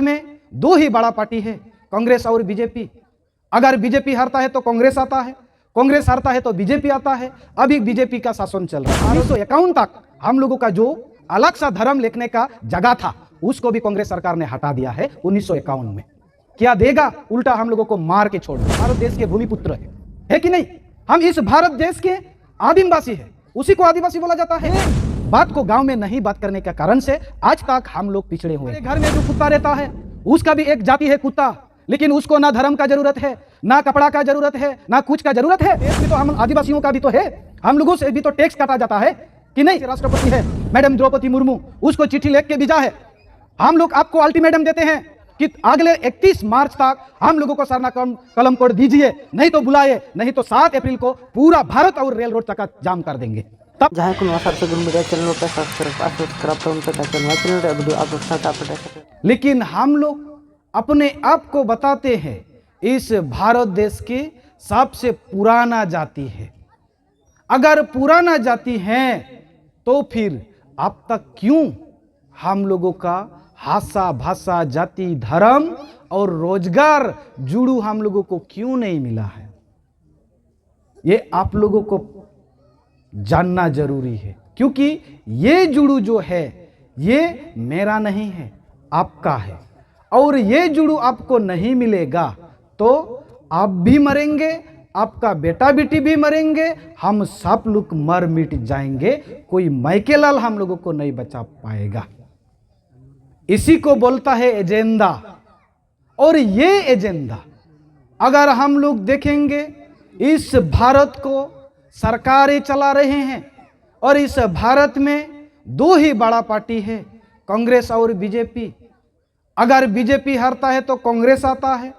भारत में दो ही बड़ा पार्टी है, कांग्रेस और बीजेपी। अगर बीजेपी हारता है तो कांग्रेस आता है, कांग्रेस हारता है तो बीजेपी आता है। अभी बीजेपी का शासन चल रहा है। 1951 तक हम लोगों का जो अलग सा धर्म लिखने का जगह था उसको भी कांग्रेस सरकार ने हटा दिया है 1951 में। क्या देगा? उल्टा हम लोगों को मार के छोड़ दिया। भारत देश के भूमिपुत्र है कि नहीं? हम इस भारत देश के आदिमवासी है, उसी को आदिवासी बोला जाता है। बात को गांव में नहीं बात करने के कारण से आज तक हम लोग पिछड़े हुए। घर में जो कुत्ता रहता है उसका भी एक जाति है कुत्ता, लेकिन उसको ना धर्म का जरूरत है, ना कपड़ा का जरूरत है, ना कुछ का जरूरत है। देश में तो हम आदिवासियों का भी तो है, हम लोगों से भी तो टैक्स काटा जाता है कि नहीं? राष्ट्रपति है मैडम द्रौपदी मुर्मू, उसको चिट्ठी लिख के भेजा है। हम लोग आपको अल्टीमेटम देते हैं कि अगले 31 मार्च तक हम लोगों को सरना कलम कोड दीजिए, नहीं तो बुलाए, नहीं तो 7 अप्रैल को पूरा भारत और रेल रोड तक जाम कर देंगे। तब जहाँ को मीडिया चैनल पर सब्सक्राइब। लेकिन हम लोग अपने आप को बताते हैं इस भारत देश की सबसे पुराना जाति है। अगर पुराना जाति है तो फिर अब तक क्यों हम लोगों का भाषा भाषा जाति धर्म और रोजगार जुड़ू हम लोगों को क्यों नहीं मिला है? ये आप लोगों को जानना जरूरी है, क्योंकि ये जुड़ू जो है ये मेरा नहीं है, आपका है। और ये जुड़ू आपको नहीं मिलेगा तो आप भी मरेंगे, आपका बेटा बेटी भी मरेंगे, हम सब लोग मर मिट जाएंगे। कोई माइकेलाल हम लोगों को नहीं बचा पाएगा। इसी को बोलता है एजेंडा। और ये एजेंडा अगर हम लोग देखेंगे, इस भारत को सरकारें चला रहे हैं और इस भारत में दो ही बड़ा पार्टी है, कांग्रेस और बीजेपी। अगर बीजेपी हारता है तो कांग्रेस आता है,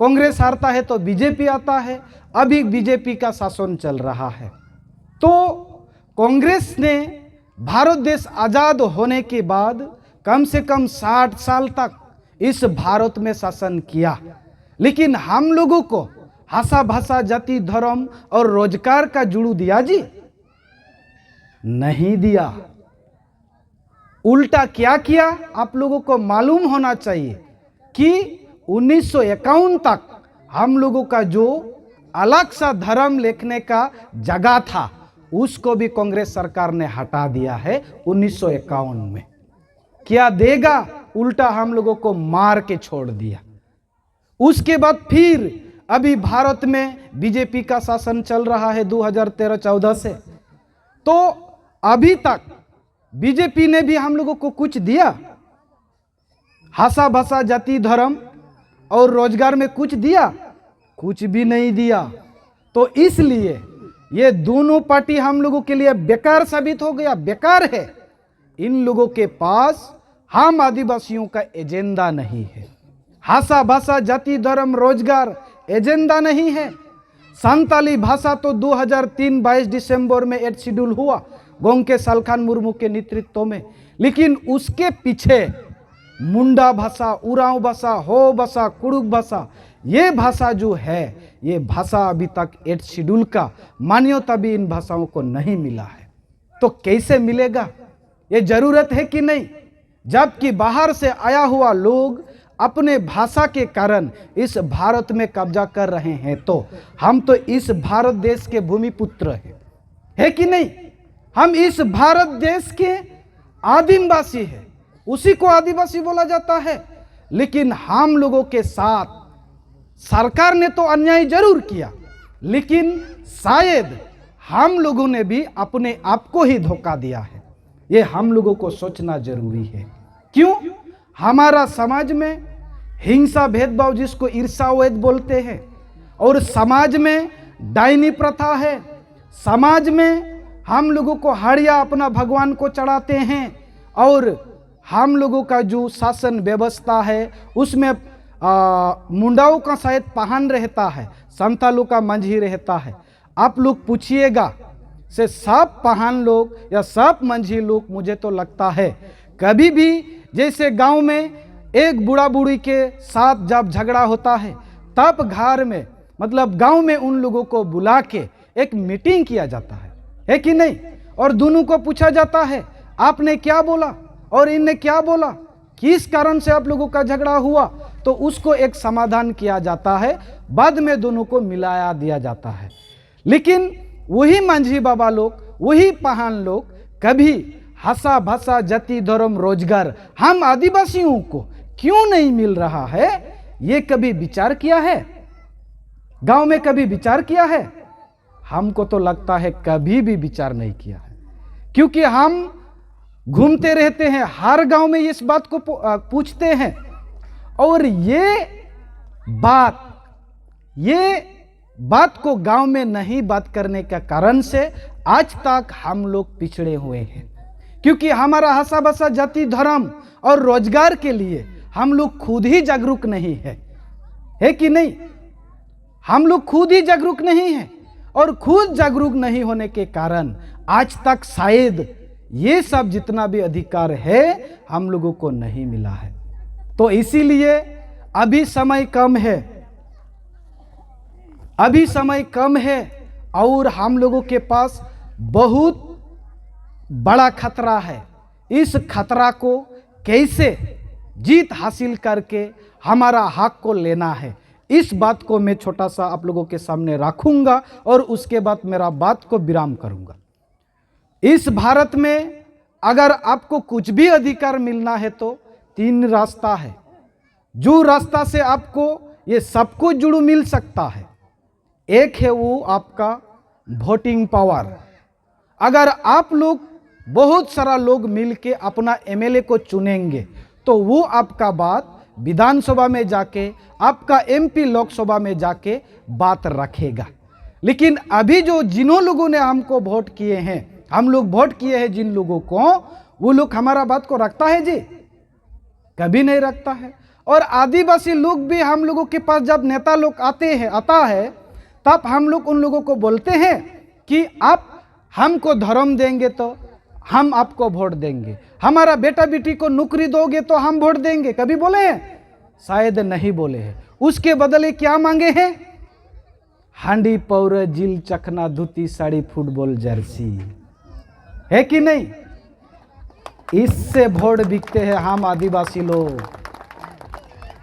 कांग्रेस हारता है तो बीजेपी आता है। अभी बीजेपी का शासन चल रहा है। तो कांग्रेस ने भारत देश आजाद होने के बाद कम से कम 60 साल तक इस भारत में शासन किया, लेकिन हम लोगों को भाषा भाषा जाति धर्म और रोजगार का जुड़ू दिया जी? नहीं दिया। उल्टा क्या किया आप लोगों को मालूम होना चाहिए कि 1951 तक हम लोगों का जो अलग सा धर्म लिखने का जगह था उसको भी कांग्रेस सरकार ने हटा दिया है 1951 में। क्या देगा? उल्टा हम लोगों को मार के छोड़ दिया। उसके बाद फिर अभी भारत में बीजेपी का शासन चल रहा है 2013-14 से। तो अभी तक बीजेपी ने भी हम लोगों को कुछ दिया? भाषा भाषा जाति धर्म और रोजगार में कुछ दिया? कुछ भी नहीं दिया। तो इसलिए ये दोनों पार्टी हम लोगों के लिए बेकार साबित हो गया, बेकार है। इन लोगों के पास हम आदिवासियों का एजेंडा नहीं है, भाषा भाषा जाति धर्म रोजगार एजेंडा नहीं है। संताली भाषा तो 2003 22 दिसंबर में एड शेड्यूल हुआ गोंके सालखान मुर्मू के नेतृत्व में, लेकिन उसके पीछे मुंडा भाषा, उरांव भाषा, हो भाषा, कुड़ुक भाषा, ये भाषा जो है ये भाषा अभी तक एड शेड्यूल का मान्यता भी इन भाषाओं को नहीं मिला है। तो कैसे मिलेगा? ये जरूरत है कि नहीं? जबकि बाहर से आया हुआ लोग अपने भाषा के कारण इस भारत में कब्जा कर रहे हैं, तो हम तो इस भारत देश के भूमिपुत्र हैं, है कि नहीं? हम इस भारत देश के आदिमवासी हैं, उसी को आदिवासी बोला जाता है। लेकिन हम लोगों के साथ सरकार ने तो अन्याय जरूर किया, लेकिन शायद हम लोगों ने भी अपने आप को ही धोखा दिया है। ये हम लोगों को सोचना जरूरी है। क्यों? हमारा समाज में हिंसा भेदभाव जिसको ईर्ष्यावेद बोलते हैं, और समाज में डायनी प्रथा है, समाज में हम लोगों को हड़िया अपना भगवान को चढ़ाते हैं, और हम लोगों का जो शासन व्यवस्था है उसमें मुंडाओं का शायद पहान रहता है, संतालों का मंझी रहता है। आप लोग पूछिएगा से सब पहान लोग या सब मंझी लोग, मुझे तो लगता है कभी भी जैसे गांव में एक बूढ़ा बूढ़ी के साथ जब झगड़ा होता है तब घर में मतलब गांव में उन लोगों को बुला के एक मीटिंग किया जाता है कि नहीं? और दोनों को पूछा जाता है आपने क्या बोला और इनने क्या बोला, किस कारण से आप लोगों का झगड़ा हुआ, तो उसको एक समाधान किया जाता है, बाद में दोनों को मिलाया दिया जाता है। लेकिन वही मांझी बाबा लोग, वही पहान लोग कभी हंसा भसा जाति धर्म रोजगार हम आदिवासियों को क्यों नहीं मिल रहा है, ये कभी विचार किया है? गांव में कभी विचार किया है? हमको तो लगता है कभी भी विचार नहीं किया है, क्योंकि हम घूमते रहते हैं, हर गांव में इस बात को पूछते हैं, और ये बात को गांव में नहीं बात करने का कारण से आज तक हम लोग पिछड़े हुए हैं। क्योंकि हमारा हंसा बसा जाति धर्म और रोजगार के लिए हम लोग खुद ही जागरूक नहीं है कि नहीं? हम लोग खुद ही जागरूक नहीं है, और खुद जागरूक नहीं होने के कारण आज तक शायद ये सब जितना भी अधिकार है हम लोगों को नहीं मिला है। तो इसीलिए अभी समय कम है, और हम लोगों के पास बहुत बड़ा खतरा है। इस खतरा को कैसे जीत हासिल करके हमारा हक को लेना है, इस बात को मैं छोटा सा आप लोगों के सामने रखूंगा, और उसके बाद मेरा बात को विराम करूंगा। इस भारत में अगर आपको कुछ भी अधिकार मिलना है तो 3 रास्ता है। जो रास्ता से आपको ये सब कुछ जुड़ मिल सकता है, एक है वो आपका वोटिंग पावर। अगर आप लोग बहुत सारा लोग मिलके अपना एमएलए को चुनेंगे तो वो आपका बात विधानसभा में जाके, आपका एमपी लोकसभा में जाके बात रखेगा। लेकिन अभी जो जिन्हों लोगों ने हमको वोट किए हैं, हम लोग वोट किए हैं जिन लोगों को, वो लोग हमारा बात को रखता है जी? कभी नहीं रखता है। और आदिवासी लोग भी हम लोगों के पास जब नेता लोग आता है तब हम लोग उन लोगों को बोलते हैं कि आप हमको धर्म देंगे तो हम आपको वोट देंगे, हमारा बेटा बेटी को नौकरी दोगे तो हम वोट देंगे। कभी बोले हैं? शायद नहीं बोले हैं। उसके बदले क्या मांगे हैं? हांडी पौर जिल चखना धोती साड़ी फुटबॉल जर्सी, है कि नहीं? इससे वोट बिकते हैं हम आदिवासी लोग,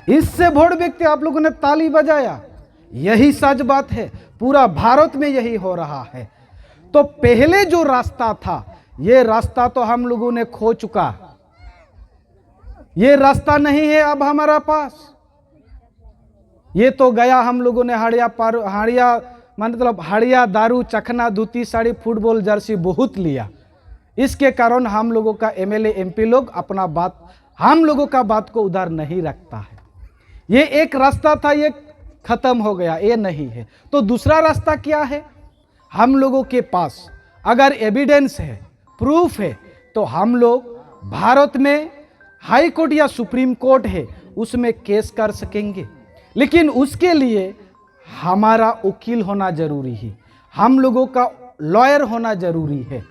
इससे वोट बिकते। आप लोगों ने ताली बजाया, यही सच बात है। पूरा भारत में यही हो रहा है। तो पहले जो रास्ता था, ये रास्ता तो हम लोगों ने खो चुका, ये रास्ता नहीं है अब हमारा पास। ये तो गया, हम लोगों ने हड़िया दारू चखना धोती साड़ी फुटबॉल जर्सी बहुत लिया। इसके कारण हम लोगों का एमएलए एमपी लोग अपना बात, हम लोगों का बात को उधार नहीं रखता है। ये एक रास्ता था, ये खत्म हो गया, ये नहीं है। तो दूसरा रास्ता क्या है? हम लोगों के पास अगर एविडेंस है, प्रूफ है, तो हम लोग भारत में हाई कोर्ट या सुप्रीम कोर्ट है उसमें केस कर सकेंगे। लेकिन उसके लिए हमारा वकील होना जरूरी है, हम लोगों का लॉयर होना जरूरी है?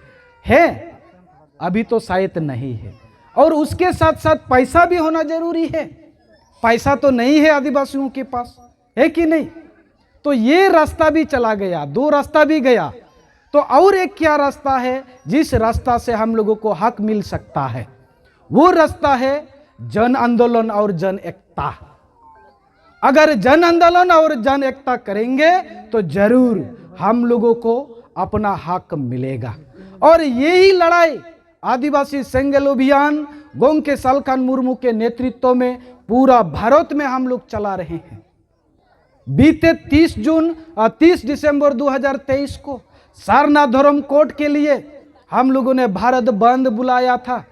अभी तो शायद नहीं है। और उसके साथ साथ पैसा भी होना जरूरी है। पैसा तो नहीं है आदिवासियों के पास, है कि नहीं? तो ये रास्ता भी चला गया, 2 रास्ता भी गया। तो और एक क्या रास्ता है जिस रास्ता से हम लोगों को हक मिल सकता है? वो रास्ता है जन आंदोलन और जन एकता। अगर जन आंदोलन और जन एकता करेंगे तो जरूर हम लोगों को अपना हक मिलेगा। और यही लड़ाई आदिवासी सेंगेल अभियान गोंके सालखान मुर्मू के नेतृत्व में पूरा भारत में हम लोग चला रहे हैं। बीते 30 दिसंबर 2023 को सारनाथ धर्म कोर्ट के लिए हम लोगों ने भारत बंद बुलाया था।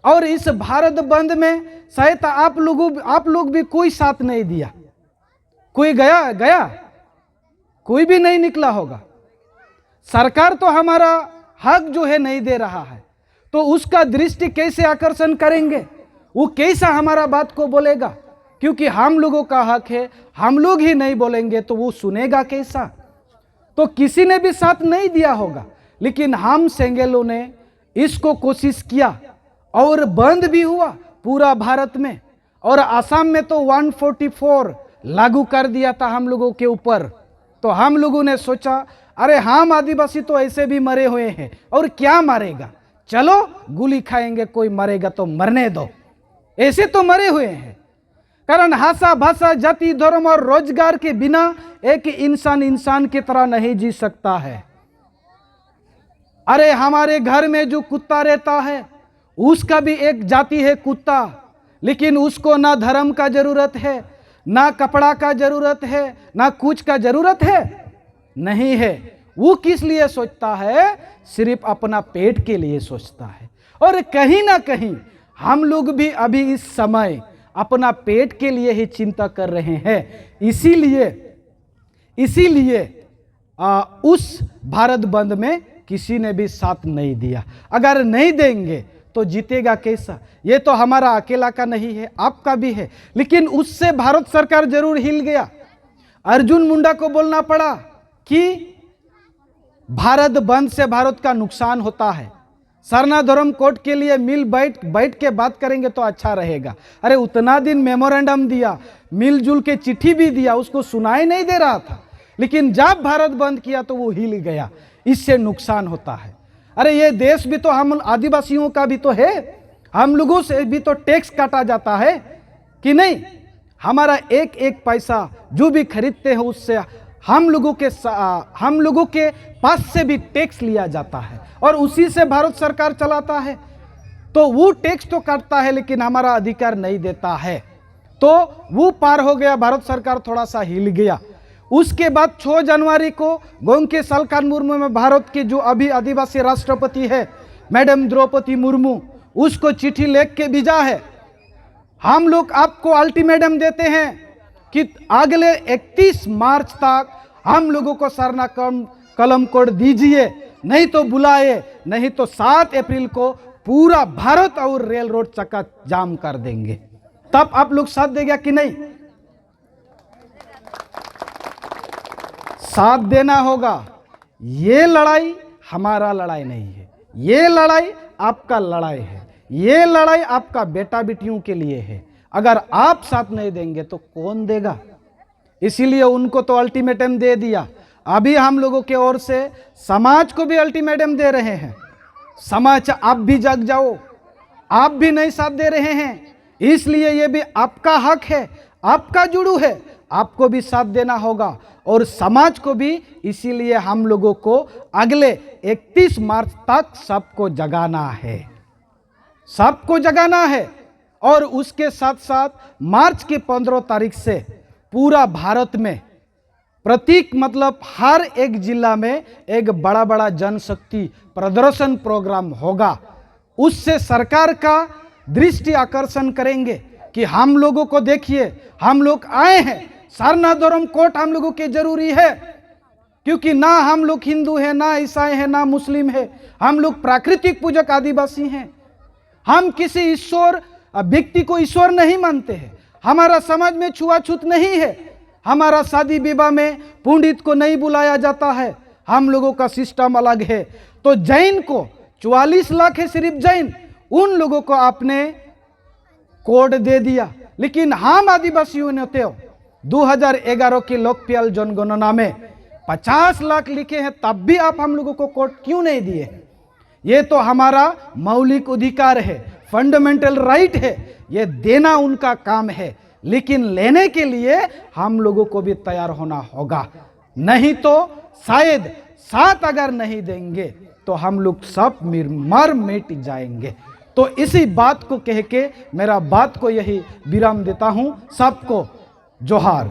और इस भारत बंद में शायद आप लोग भी कोई साथ नहीं दिया। कोई गया कोई भी नहीं निकला होगा। सरकार तो हमारा हक जो है नहीं दे रहा है, तो उसका दृष्टि कैसे आकर्षण करेंगे? वो कैसा हमारा बात को बोलेगा? क्योंकि हम लोगों का हक है, हम लोग ही नहीं बोलेंगे तो वो सुनेगा कैसा? तो किसी ने भी साथ नहीं दिया होगा। लेकिन हम सेंगेलों ने इसको कोशिश किया और बंद भी हुआ पूरा भारत में। और असम में तो 144 लागू कर दिया था हम लोगों के ऊपर। तो हम लोगों ने सोचा अरे हम आदिवासी तो ऐसे भी मरे हुए हैं और क्या मारेगा, चलो गोली खाएंगे, कोई मरेगा तो मरने दो, ऐसे तो मरे हुए हैं। कारण भाषा भाषा जाति धर्म और रोजगार के बिना एक इंसान इंसान की तरह नहीं जी सकता है। अरे हमारे घर में जो कुत्ता रहता है उसका भी एक जाति है कुत्ता, लेकिन उसको ना धर्म का जरूरत है, ना कपड़ा का जरूरत है, ना कुछ का जरूरत है, नहीं है। वो किस लिए सोचता है? सिर्फ अपना पेट के लिए सोचता है। और कहीं ना कहीं हम लोग भी अभी इस समय अपना पेट के लिए ही चिंता कर रहे हैं। इसीलिए उस भारत बंद में किसी ने भी साथ नहीं दिया। अगर नहीं देंगे तो जीतेगा कैसा? ये तो हमारा अकेला का नहीं है, आपका भी है। लेकिन उससे भारत सरकार जरूर हिल गया। अर्जुन मुंडा को बोलना पड़ा कि भारत बंद से भारत का नुकसान होता है, सरना धर्म कोर्ट के लिए मिल बैठ के बात करेंगे तो अच्छा रहेगा। अरे उतना दिन मेमोरेंडम दिया, मिलजुल के चिट्ठी भी दिया, उसको सुनाई नहीं दे रहा था। लेकिन जब भारत बंद किया तो वो हिल गया, इससे नुकसान होता है। अरे ये देश भी तो हम आदिवासियों का भी तो है, हम लोगों से भी तो टैक्स काटा जाता है कि नहीं? हमारा एक एक पैसा जो भी खरीदते हैं उससे हम लोगों के पास से भी टैक्स लिया जाता है और उसी से भारत सरकार चलाता है। तो वो टैक्स तो काटता है लेकिन हमारा अधिकार नहीं देता है। तो वो पार हो गया, भारत सरकार थोड़ा सा हिल गया। उसके बाद 6 जनवरी को गोंके सालकान मुर्मू में भारत के जो अभी आदिवासी राष्ट्रपति है मैडम द्रौपदी मुर्मू, उसको चिट्ठी लिख के भेजा है। हम लोग आपको अल्टीमेटम देते हैं कि अगले 31 मार्च तक हम लोगों को सरना कलम कोड दीजिए, नहीं तो बुलाए, नहीं तो 7 अप्रैल को पूरा भारत और रेल रोड चक्का जाम कर देंगे। तब आप लोग साथ देगा कि नहीं? साथ देना होगा। ये लड़ाई हमारा लड़ाई नहीं है, ये लड़ाई आपका लड़ाई है, ये लड़ाई आपका बेटा बेटियों के लिए है। अगर आप साथ नहीं देंगे तो कौन देगा? इसीलिए उनको तो अल्टीमेटम दे दिया। अभी हम लोगों के ओर से समाज को भी अल्टीमेटम दे रहे हैं। समाज आप भी जग जाओ, आप भी नहीं साथ दे रहे हैं, इसलिए ये भी आपका हक है, आपका जुड़ू है, आपको भी साथ देना होगा। और समाज को भी, इसीलिए हम लोगों को अगले 31 मार्च तक सबको जगाना है, सबको जगाना है। और उसके साथ साथ मार्च की 15 तारीख से पूरा भारत में प्रतीक मतलब हर एक जिला में एक बड़ा बड़ा जनशक्ति प्रदर्शन प्रोग्राम होगा। उससे सरकार का दृष्टि आकर्षण करेंगे कि हम लोगों को देखिए, हम लोग आए हैं, सरना धर्म कोड हम लोगों के जरूरी है। क्योंकि ना हम लोग हिंदू हैं, ना ईसाई हैं, ना मुस्लिम है, हम लोग प्राकृतिक पूजक आदिवासी हैं। हम किसी ईश्वर व्यक्ति को ईश्वर नहीं मानते हैं। हमारा समाज में छुआछूत नहीं है, हमारा शादी विवाह में पंडित को नहीं बुलाया जाता है, हम लोगों का सिस्टम अलग है। तो जैन को 44 लाख है सिर्फ जैन, उन लोगों को आपने कोड दे दिया। लेकिन हम आदिवासियों ने तो 2011 की लोकपाल जनगणना में 50 लाख लिखे हैं, तब भी आप हम लोगों को कोड क्यों नहीं दिए? ये तो हमारा मौलिक अधिकार है, फंडामेंटल राइट है, ये देना उनका काम है। लेकिन लेने के लिए हम लोगों को भी तैयार होना होगा, नहीं तो शायद साथ अगर नहीं देंगे तो हम लोग सब मर मिट जाएंगे। तो इसी बात को कह के मेरा बात को यही विराम देता हूं। सबको जोहार।